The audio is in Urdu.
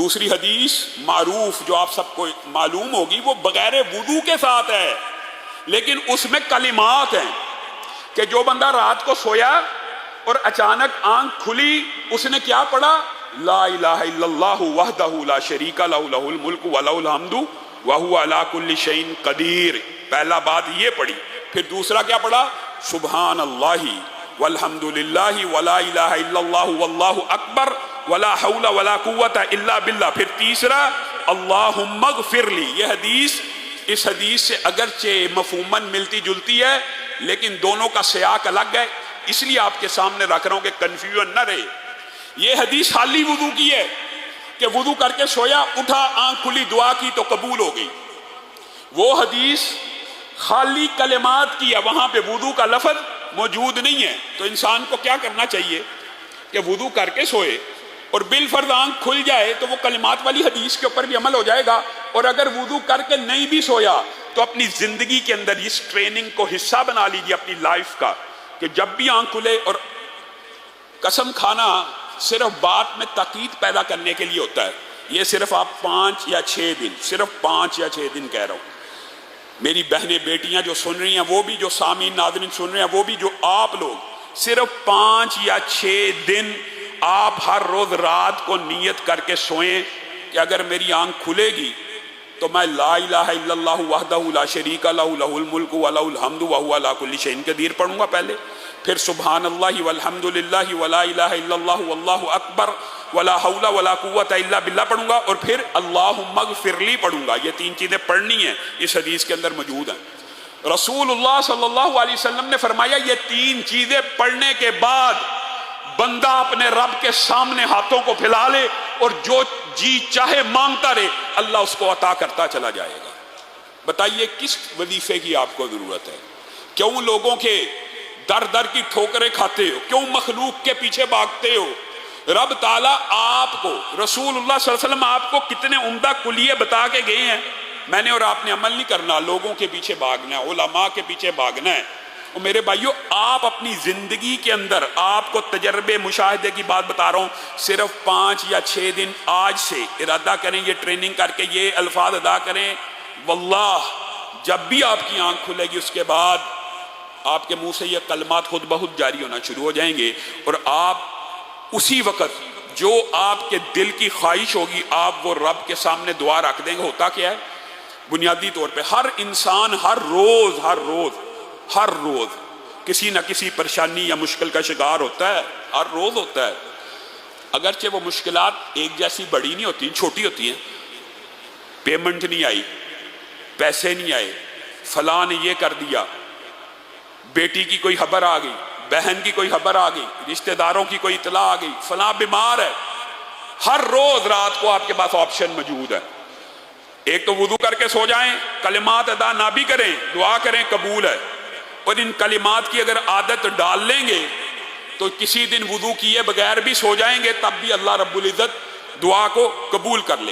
دوسری حدیث معروف جو آپ سب کو معلوم ہوگی وہ بغیر وضو کے ساتھ ہے، لیکن اس میں کلمات ہیں کہ جو بندہ رات کو سویا اور اچانک آنکھ کھلی، اس نے کیا پڑھا؟ لا الہ الا اللہ وحدہ لا شریک لہ لہ الملک ولہ الحمد وہو علی کل شیء قدیر. پہلا بات یہ پڑھی. پھر دوسرا کیا پڑھا؟ سبحان اللہ والحمد للہ ولا الہ الا اللہ واللہ اکبر ولا حول ولا قوت الا باللہ. پھر تیسرا اللہم اغفر لی. یہ حدیث اس حدیث سے اگرچہ مفہوماً ملتی جلتی ہے لیکن دونوں کا سیاق الگ ہے، اس لیے آپ کے سامنے رکھ رہا ہوں کہ کنفیوژن نہ رہے. یہ حدیث خالی وضو کی ہے کہ وضو کر کے سویا، اٹھا، آنکھ کھلی، دعا کی تو قبول ہو گئی. وہ حدیث خالی کلمات کی ہے، وہاں پہ وضو کا لفظ موجود نہیں ہے. تو انسان کو کیا کرنا چاہیے کہ وضو کر کے سوئے اور بالفرض آنکھ کھل جائے تو وہ کلمات والی حدیث کے اوپر بھی عمل ہو جائے گا. اور اگر وضو کر کے نہیں بھی سویا تو اپنی زندگی کے اندر اس ٹریننگ کو حصہ بنا لیجیے اپنی لائف کا، کہ جب بھی آنکھ کھلے. اور قسم کھانا صرف بات میں تاکید پیدا کرنے کے لیے ہوتا ہے. یہ صرف آپ 5 یا 6 دن، صرف 5 یا 6 دن کہہ رہا ہوں. میری بہنیں بیٹیاں جو سن رہی ہیں، وہ بھی جو سامعین ناظرین سن رہے ہیں، وہ بھی جو آپ لوگ، صرف 5 یا 6 دن آپ ہر روز رات کو نیت کر کے سوئیں کہ اگر میری آنکھ کھلے گی تو میں لا الہ الا اللہ وحدہ لا شریک لہ لہ الملک ولہ الحمد وہو علی کل شیء قدیر پڑھوں گا پہلے. پھر سبحان اللہ والحمد للہ ولا الہ الا اللہ واللہ اکبر ولا حول ولا قوت الا باللہ پڑھوں گا. اور پھر اللہم اغفر لی پڑھوں گا. یہ 3 چیزیں پڑھنی ہیں، اس حدیث کے اندر موجود ہیں. رسول اللہ صلی اللہ علیہ وسلم نے فرمایا یہ 3 چیزیں پڑھنے کے بعد بندہ اپنے رب کے سامنے ہاتھوں کو پھیلا لے اور جو جی چاہے مانگتا رہے، اللہ اس کو عطا کرتا چلا جائے گا. بتائیے کس وظیفے کی آپ کو ضرورت ہے؟ کیوں لوگوں کے در در کی ٹھوکریں کھاتے ہو؟ کیوں مخلوق کے پیچھے بھاگتے ہو؟ رب تعالیٰ آپ کو، رسول اللہ صلی اللہ علیہ وسلم آپ کو کتنے عمدہ کلیے بتا کے گئے ہیں. میں نے اور آپ نے عمل نہیں کرنا، لوگوں کے پیچھے بھاگنا ہے، علماء کے پیچھے بھاگنا ہے. اور میرے بھائیو، آپ اپنی زندگی کے اندر، آپ کو تجربے مشاہدے کی بات بتا رہا ہوں، صرف 5 یا 6 دن آج سے ارادہ کریں، یہ ٹریننگ کر کے یہ الفاظ ادا کریں. واللہ جب بھی آپ کی آنکھ کھلے گی اس کے بعد آپ کے منہ سے یہ کلمات خود بخود جاری ہونا شروع ہو جائیں گے. اور آپ اسی وقت جو آپ کے دل کی خواہش ہوگی آپ وہ رب کے سامنے دعا رکھ دیں گے. ہوتا کیا ہے؟ بنیادی طور پہ ہر انسان ہر روز کسی نہ کسی پریشانی یا مشکل کا شکار ہوتا ہے. ہر روز ہوتا ہے. اگرچہ وہ مشکلات ایک جیسی بڑی نہیں ہوتی، چھوٹی ہوتی ہیں. پیمنٹ نہیں آئی، پیسے نہیں آئے، فلاں نے یہ کر دیا، بیٹی کی کوئی خبر آ گئی، بہن کی کوئی خبر آ گئی، رشتہ داروں کی کوئی اطلاع آ گئی، فلاں بیمار ہے. ہر روز رات کو آپ کے پاس آپشن موجود ہے. ایک تو وضو کر کے سو جائیں، کلمات ادا نہ بھی کریں، دعا کریں، قبول ہے. اور ان کلمات کی اگر عادت ڈال لیں گے تو کسی دن وضو کیے بغیر بھی سو جائیں گے، تب بھی اللہ رب العزت دعا کو قبول کر لے.